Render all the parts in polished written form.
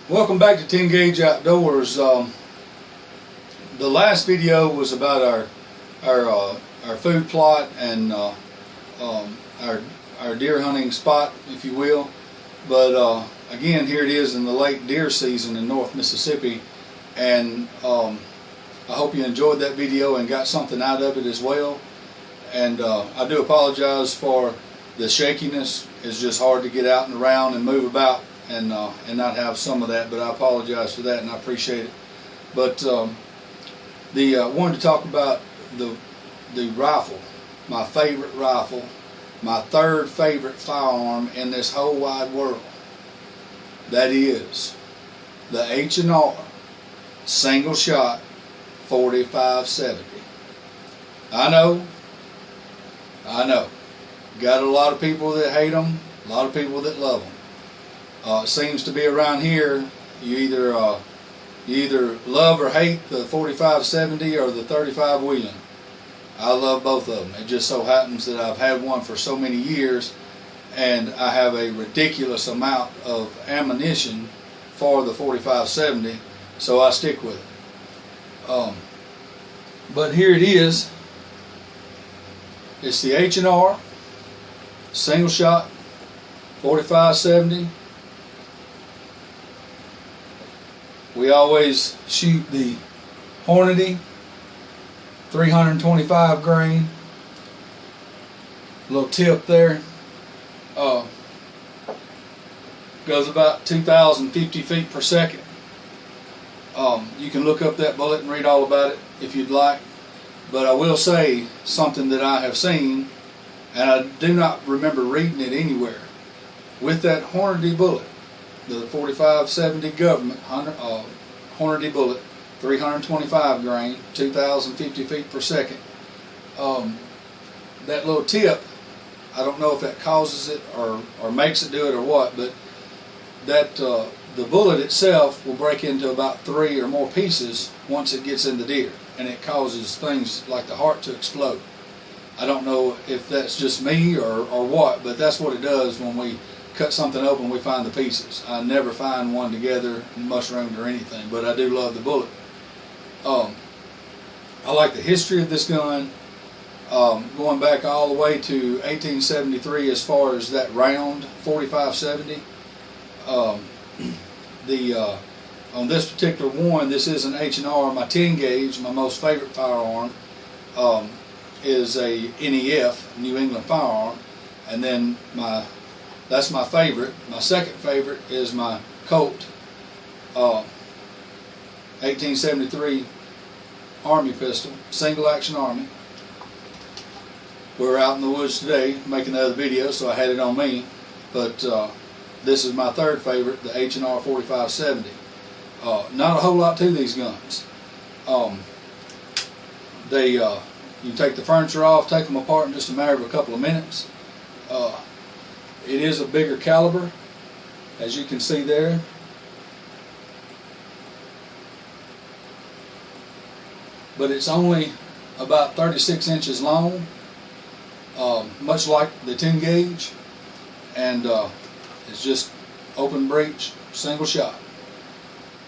Welcome back to 10 Gauge Outdoors. The last video was about our food plot and our deer hunting spot, if you will. But again, here it is in the late deer season in North Mississippi, and I hope you enjoyed that video and got something out of it as well. And I do apologize for the shakiness. It's just hard to get out and around and move about and not have some of that, but I apologize for that and I appreciate it. But wanted to talk about the rifle, my favorite rifle, my third favorite firearm in this whole wide world. That is the H&R single shot 45-70. I know, got a lot of people that hate them, a lot of people that love them. It seems to be around here, you either love or hate the 45-70 or the 35 Wheeling. I love both of them. It just so happens that I've had one for so many years, and I have a ridiculous amount of ammunition for the 45-70, so I stick with it. But here it is. It's the H&R single shot 45-70. We always shoot the Hornady 325 grain. Little tip there. Goes about 2,050 feet per second. You can look up that bullet and read all about it if you'd like. But I will say something that I have seen, and I do not remember reading it anywhere. With that Hornady bullet, the 45-70 government Hornady bullet, 325 grain, 2,050 feet per second. That little tip, I don't know if that causes it or makes it do it or what, but that the bullet itself will break into about 3 or more pieces once it gets in the deer, and it causes things like the heart to explode. I don't know if that's just me or what, but that's what it does when we cut something open. We find the pieces. I never find one together mushroomed or anything, but I do love the bullet. I like the history of this gun, going back all the way to 1873 as far as that round 45-70. On this particular one, this is an H&R. My 10 gauge, my most favorite firearm, is a NEF, New England firearm, and then that's my favorite. My second favorite is my Colt 1873 Army pistol, single action Army. We're out in the woods today making the other video, so I had it on me. But this is my third favorite, the H&R 45-70. Not a whole lot to these guns. You take the furniture off, take them apart in just a matter of a couple of minutes. It is a bigger caliber, as you can see there. But it's only about 36 inches long, much like the 10 gauge, and it's just open breech, single shot.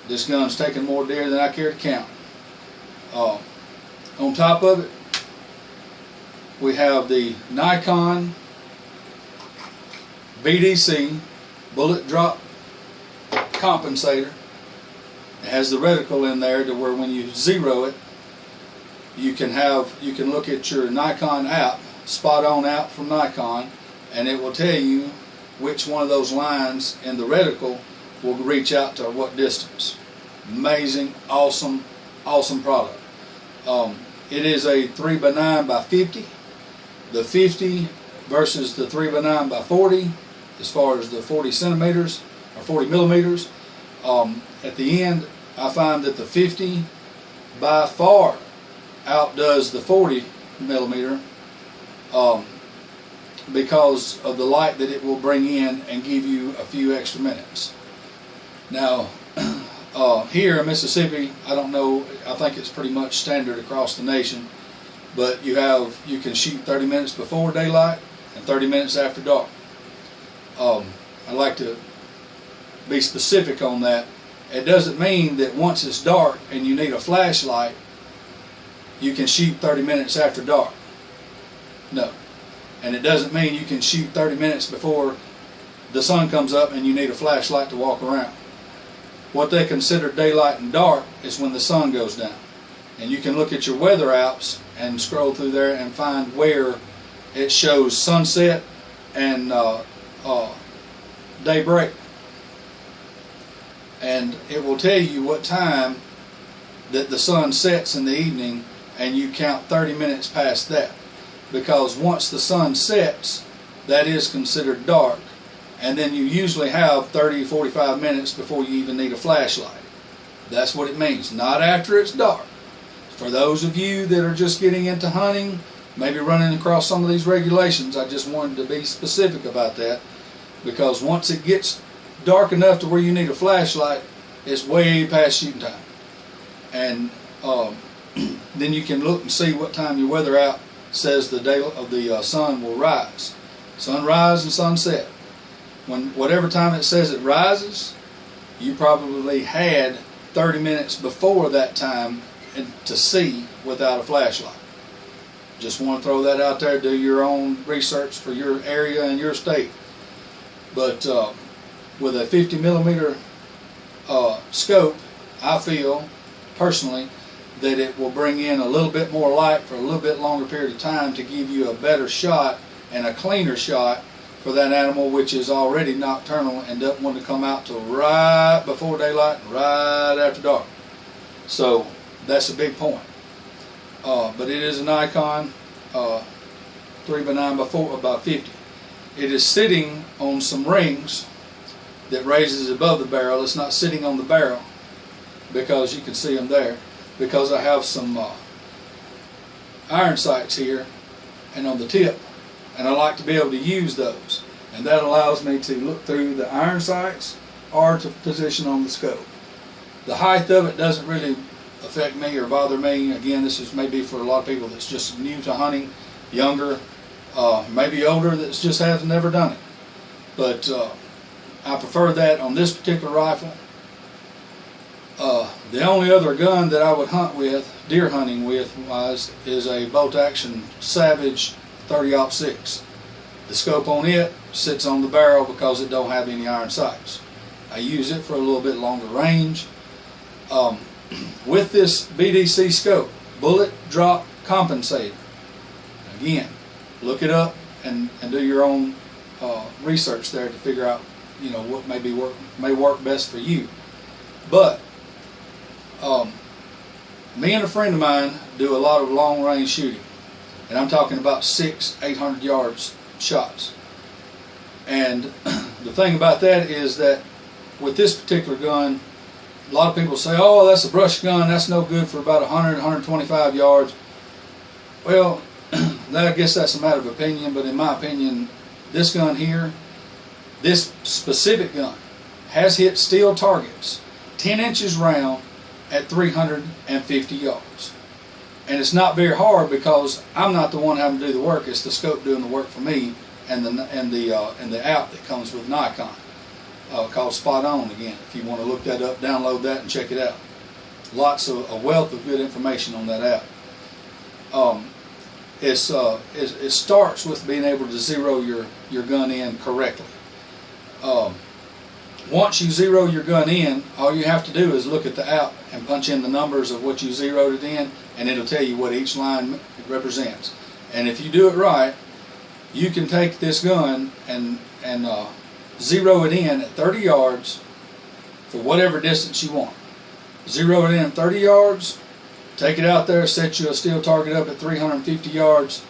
This gun's taken more deer than I care to count. On top of it, we have the Nikon BDC bullet drop compensator. It has the reticle in there to where when you zero it, you can look at your Nikon app, Spot On app from Nikon, and it will tell you which one of those lines in the reticle will reach out to what distance. Amazing, awesome product. It is a 3x9x50. The 50 versus the 3x9x40, as far as the 40 centimeters or 40 millimeters. At the end, I find that the 50 by far outdoes the 40 millimeter because of the light that it will bring in and give you a few extra minutes. Now, here in Mississippi, I don't know, I think it's pretty much standard across the nation, but you can shoot 30 minutes before daylight and 30 minutes after dark. I like to be specific on that It doesn't mean that once it's dark and you need a flashlight, you can shoot 30 minutes after dark. No. And it doesn't mean you can shoot 30 minutes before the sun comes up and you need a flashlight to walk around. What they consider daylight and dark is when the sun goes down. And you can look at your weather apps and scroll through there and find where it shows sunset and daybreak. And it will tell you what time that the sun sets in the evening, and you count 30 minutes past that. Because once the sun sets, that is considered dark, and then you usually have 30-45 minutes before you even need a flashlight. That's what it means, not after it's dark. For those of you that are just getting into hunting, maybe running across some of these regulations, I just wanted to be specific about that, because once it gets dark enough to where you need a flashlight, it's way past shooting time. And then you can look and see what time your weather app says the day of the sun will rise. Sunrise and sunset. Whatever time it says it rises, you probably had 30 minutes before that time to see without a flashlight. Just want to throw that out there. Do your own research for your area and your state. But with a 50mm scope, I feel personally that it will bring in a little bit more light for a little bit longer period of time to give you a better shot and a cleaner shot for that animal, which is already nocturnal and doesn't want to come out till right before daylight and right after dark. So that's a big point. But it is a Nikon 3x9x50. It is sitting on some rings that raises above the barrel. It's not sitting on the barrel, because you can see them there, because I have some iron sights here and on the tip, and I like to be able to use those, and that allows me to look through the iron sights or to position on the scope. The height of it doesn't really affect me or bother me. Again, this is maybe for a lot of people that's just new to hunting, younger, maybe older, that's just have never done it. But I prefer that on this particular rifle. The only other gun that I would hunt with, deer hunting with, is a bolt action Savage 30-06. The scope on it sits on the barrel because it don't have any iron sights. I use it for a little bit longer range. With this BDC scope, bullet drop compensator. Again, look it up and do your own research there to figure out, you know, what may work best for you. But me and a friend of mine do a lot of long range shooting, and I'm talking about 600-800 yards shots. And the thing about that is that with this particular gun, a lot of people say, oh, that's a brush gun, that's no good for about 100-125 yards. Well, I guess that's a matter of opinion, but in my opinion, this gun here, this specific gun, has hit steel targets 10 inches round at 350 yards. And it's not very hard, because I'm not the one having to do the work. It's the scope doing the work for me, and the app that comes with Nikon, called Spot On. Again, if you want to look that up, download that and check it out. Lots of a wealth of good information on that app. It starts with being able to zero your gun in correctly. Once you zero your gun in, all you have to do is look at the app and punch in the numbers of what you zeroed it in, and it'll tell you what each line represents. And if you do it right, you can take this gun and zero it in at 30 yards for whatever distance you want. Zero it in at 30 yards, take it out there, set you a steel target up at 350 yards,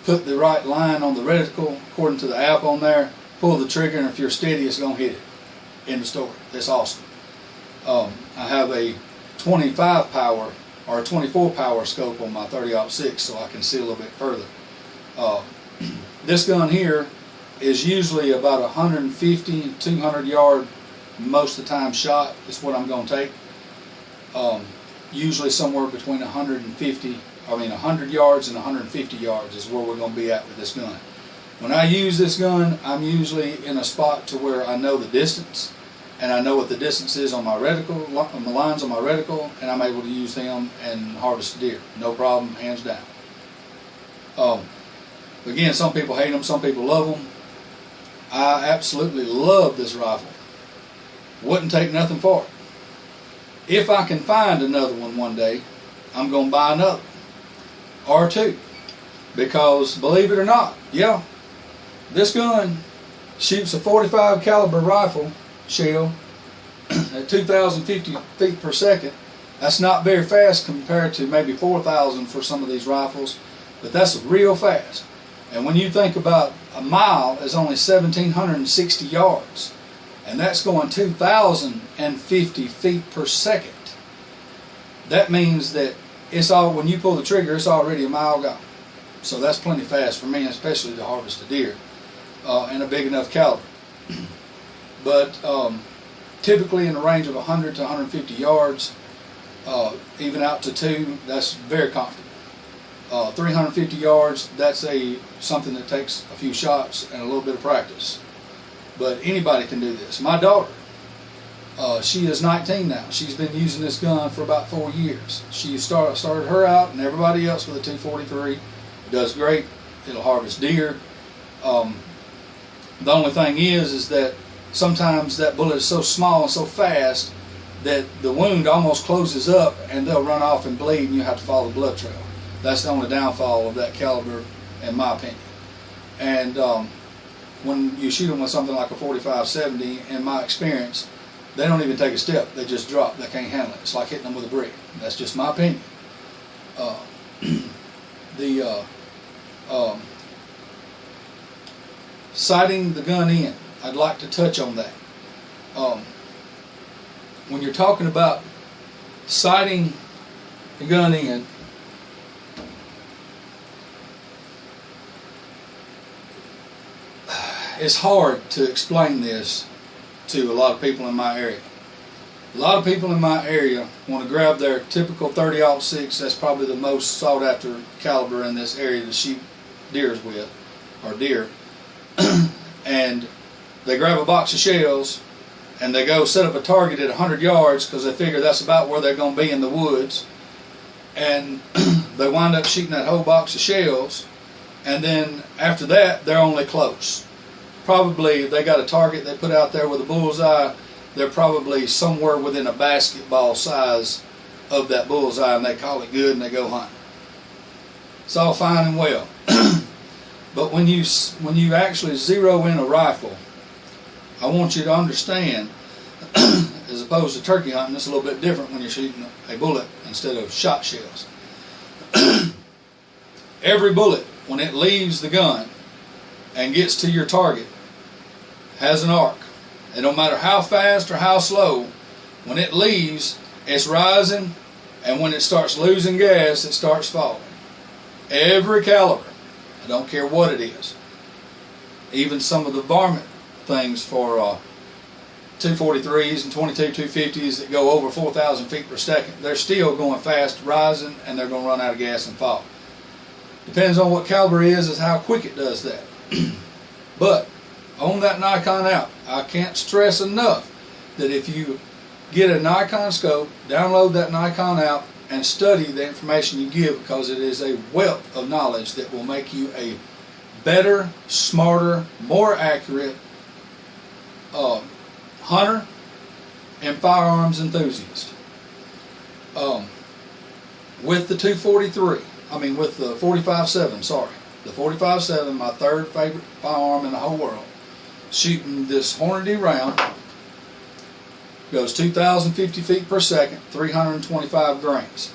put the right line on the reticle according to the app on there, pull the trigger, and if you're steady, it's going to hit it. End of story. That's awesome. I have a 25 power or a 24 power scope on my 30-06, so I can see a little bit further. This gun here is usually about 150, 200 yard most of the time shot is what I'm going to take. Usually somewhere between 100 yards and 150 yards is where we're going to be at with this gun. When I use this gun, I'm usually in a spot to where I know the distance, and I know what the distance is on my reticle, on the lines on my reticle, and I'm able to use them and harvest deer. No problem, hands down. Again, some people hate them, some people love them. I absolutely love this rifle. Wouldn't take nothing for it. If I can find another one day, I'm going to buy another or two. Because believe it or not, yeah, this gun shoots a .45 caliber rifle shell at 2,050 feet per second. That's not very fast compared to maybe 4,000 for some of these rifles, but that's real fast. And when you think about a mile is only 1,760 yards, and that's going 2,050 feet per second. That means that it's all, when you pull the trigger, it's already a mile gone. So that's plenty fast for me, especially to harvest a deer and a big enough caliber. But typically in the range of 100 to 150 yards, even out to 2, that's very comfortable. 350 yards, that's something that takes a few shots and a little bit of practice. But anybody can do this. My daughter, she is 19 now. She's been using this gun for about 4 years. She started her out and everybody else with a 243. It does great. It'll harvest deer. The only thing is that sometimes that bullet is so small and so fast that the wound almost closes up and they'll run off and bleed and you have to follow the blood trail. That's the only downfall of that caliber, in my opinion. And when you shoot them with something like a 45-70, in my experience, they don't even take a step. They just drop. They can't handle it. It's like hitting them with a brick. That's just my opinion. Sighting the gun in, I'd like to touch on that. When you're talking about sighting the gun in, it's hard to explain this to a lot of people in my area. A lot of people in my area want to grab their typical 30-06, that's probably the most sought after caliber in this area to shoot deers with, or deer, and they grab a box of shells and they go set up a target at 100 yards because they figure that's about where they're going to be in the woods, and they wind up shooting that whole box of shells, and then after that they're only close. Probably they got a target they put out there with a bullseye, they're probably somewhere within a basketball size of that bullseye, and they call it good and they go hunting. It's all fine and well. But when you actually zero in a rifle, I want you to understand, as opposed to turkey hunting, it's a little bit different when you're shooting a bullet instead of shot shells. Every bullet, when it leaves the gun and gets to your target, has an arc. It don't matter how fast or how slow, when it leaves, it's rising, and when it starts losing gas, it starts falling. Every caliber, I don't care what it is. Even some of the varmint things for 243s and 22-250s that go over 4,000 feet per second, they're still going fast, rising, and they're going to run out of gas and fall. Depends on what caliber it is how quick it does that. But on that Nikon app, I can't stress enough that if you get a Nikon scope, download that Nikon app, and study the information you give, because it is a wealth of knowledge that will make you a better, smarter, more accurate hunter and firearms enthusiast. With the 243, with the 45-7, sorry. The 45-7, my third favorite firearm in the whole world. Shooting this Hornady round, goes 2,050 feet per second, 325 grains.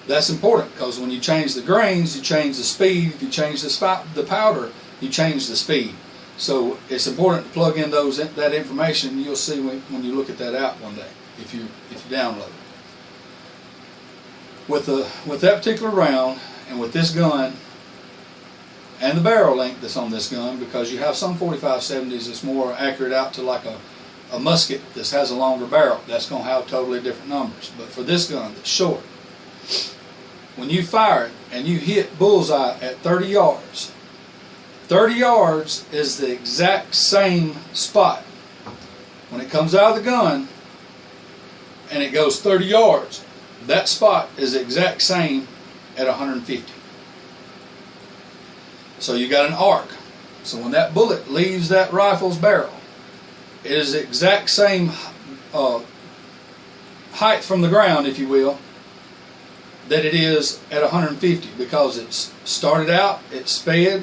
That's important because when you change the grains, you change the speed. If you change the powder, you change the speed. So it's important to plug in that information. You'll see when you look at that app one day if you download it. With that particular round and with this gun and the barrel length that's on this gun, because you have some 45-70s that's more accurate out to like a musket that has a longer barrel, that's going to have totally different numbers. But for this gun that's short, when you fire it and you hit bullseye at 30 yards, 30 yards is the exact same spot when it comes out of the gun and it goes 30 yards, that spot is the exact same at 150. So you got an arc. So when that bullet leaves that rifle's barrel, it is the exact same height from the ground, if you will, that it is at 150, because it's started out, it sped,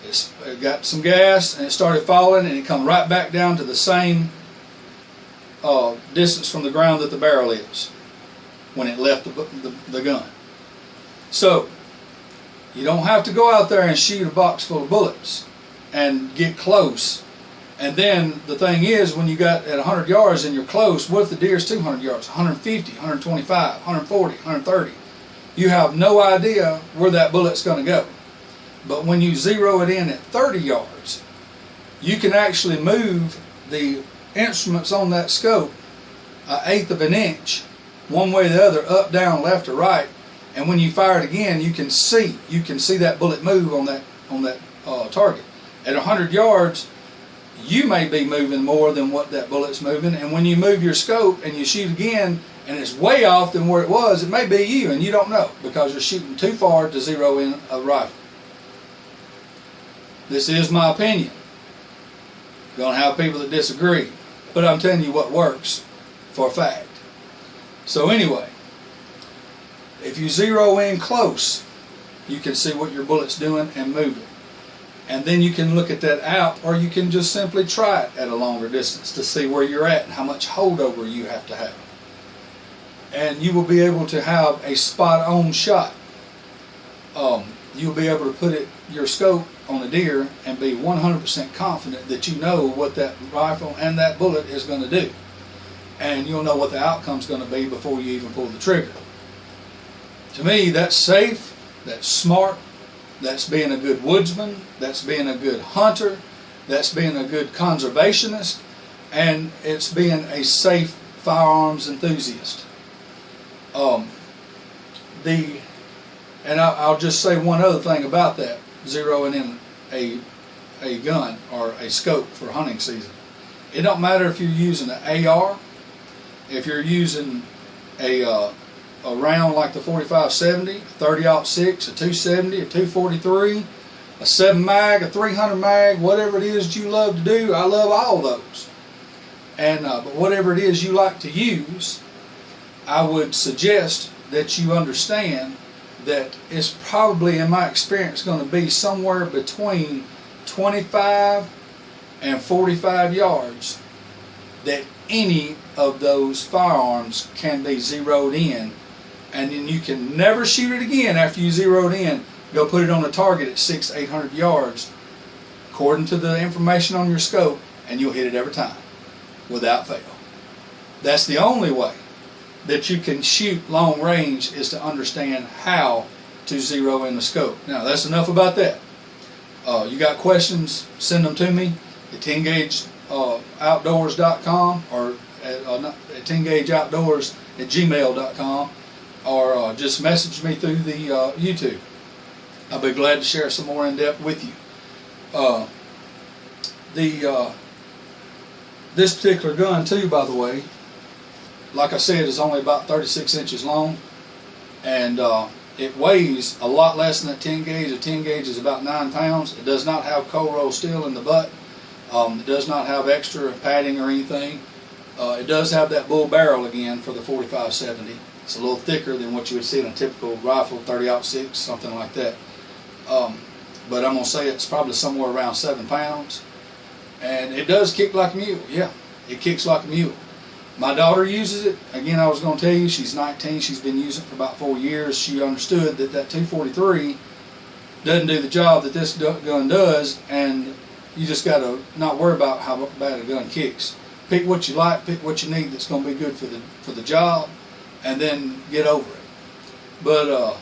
it got some gas, and it started falling, and it come right back down to the same distance from the ground that the barrel is when it left the gun. So you don't have to go out there and shoot a box full of bullets and get close. And then the thing is, when you got at 100 yards and you're close, what if the deer's 200 yards, 150, 125, 140, 130? You have no idea where that bullet's going to go. But when you zero it in at 30 yards, you can actually move the instruments on that scope 1/8 of an inch, one way or the other, up, down, left, or right. And when you fire it again, you can see that bullet move on that target. At 100 yards, you may be moving more than what that bullet's moving, and when you move your scope and you shoot again and it's way off than where it was, it may be you and you don't know, because you're shooting too far to zero in a rifle. This is my opinion. You're going to have people that disagree, but I'm telling you what works for a fact. So anyway, if you zero in close, you can see what your bullet's doing and moving. And then you can look at that out, or you can just simply try it at a longer distance to see where you're at and how much holdover you have to have. And you will be able to have a spot-on shot. You'll be able to put your scope on a deer and be 100% confident that you know what that rifle and that bullet is going to do. And you'll know what the outcome's going to be before you even pull the trigger. To me, that's safe, that's smart, that's being a good woodsman, that's being a good hunter, that's being a good conservationist, and it's being a safe firearms enthusiast. And I'll just say one other thing about that, zeroing in a gun or a scope for hunting season. It don't matter if you're using an AR, if you're using a round like the 45-70, a 30-06, a 270, a 243, a 7 mag, a 300 mag, whatever it is you love to do. I love all those. And but whatever it is you like to use, I would suggest that you understand that it's probably, in my experience, going to be somewhere between 25 and 45 yards that any of those firearms can be zeroed in, and then you can never shoot it again after you zeroed in. Go put it on a target at 600-800 yards according to the information on your scope, and you'll hit it every time without fail. That's the only way that you can shoot long range, is to understand how to zero in the scope. Now, that's enough about that. You got questions, send them to me at 10gageoutdoors.com or at 10gageoutdoors@gmail.com, or just message me through the YouTube. I'll be glad to share some more in depth with you. This particular gun too, by the way, like I said, is only about 36 inches long, and it weighs a lot less than a 10 gauge. A 10 gauge is about 9 pounds. It does not have cold roll steel in the butt. It does not have extra padding or anything. It does have that bull barrel again for the 45-70. It's a little thicker than what you would see in a typical rifle, 30-06, something like that. But I'm going to say it's probably somewhere around 7 pounds. And it does kick like a mule. Yeah, it kicks like a mule. My daughter uses it. Again, I was going to tell you, she's 19. She's been using it for about 4 years. She understood that that 243 doesn't do the job that this gun does, and you just got to not worry about how bad a gun kicks. Pick what you like, pick what you need that's going to be good for the job, and then get over it. But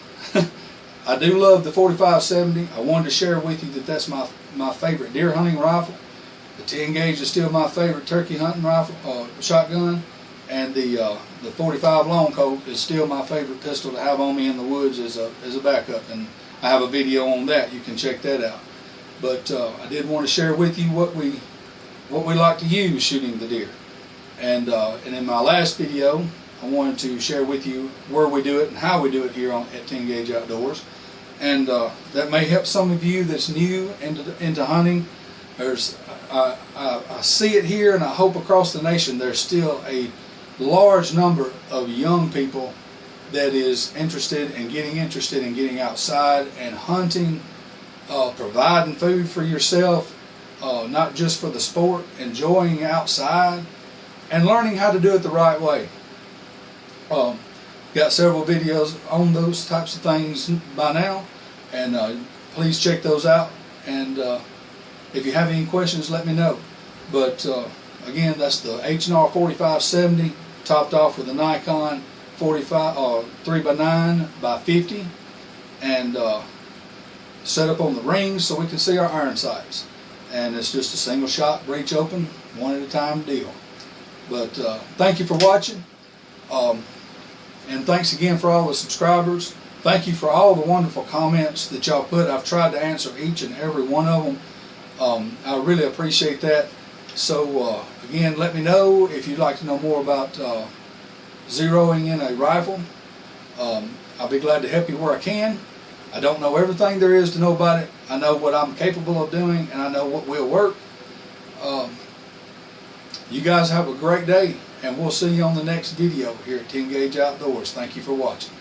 I do love the 45-70. I wanted to share with you that that's my favorite deer hunting rifle. The 10 gauge is still my favorite turkey hunting rifle, shotgun, and the 45 long colt is still my favorite pistol to have on me in the woods as a backup. And I have a video on that. You can check that out. But I did want to share with you what we what we like to use shooting the deer. And in my last video, I wanted to share with you where we do it and how we do it here at 10 Gauge Outdoors. And that may help some of you that's new into hunting. I see it here, and I hope across the nation there's still a large number of young people that is interested in getting outside and hunting, providing food for yourself, not just for the sport, enjoying outside and learning how to do it the right way. Got several videos on those types of things by now, and please check those out. And if you have any questions, let me know. But again, that's the H&R 4570 topped off with a Nikon 3x9x50, and set up on the rings so we can see our iron sights. And it's just a single shot, breech open, one at a time deal. But thank you for watching, and thanks again for all the subscribers. Thank you for all the wonderful comments that y'all put. I've tried to answer each and every one of them. I really appreciate that. So again, let me know if you'd like to know more about zeroing in a rifle. I'll be glad to help you where I can. I don't know everything there is to know about it. I know what I'm capable of doing, and I know what will work. You guys have a great day, and we'll see you on the next video here at 10 Gauge Outdoors. Thank you for watching.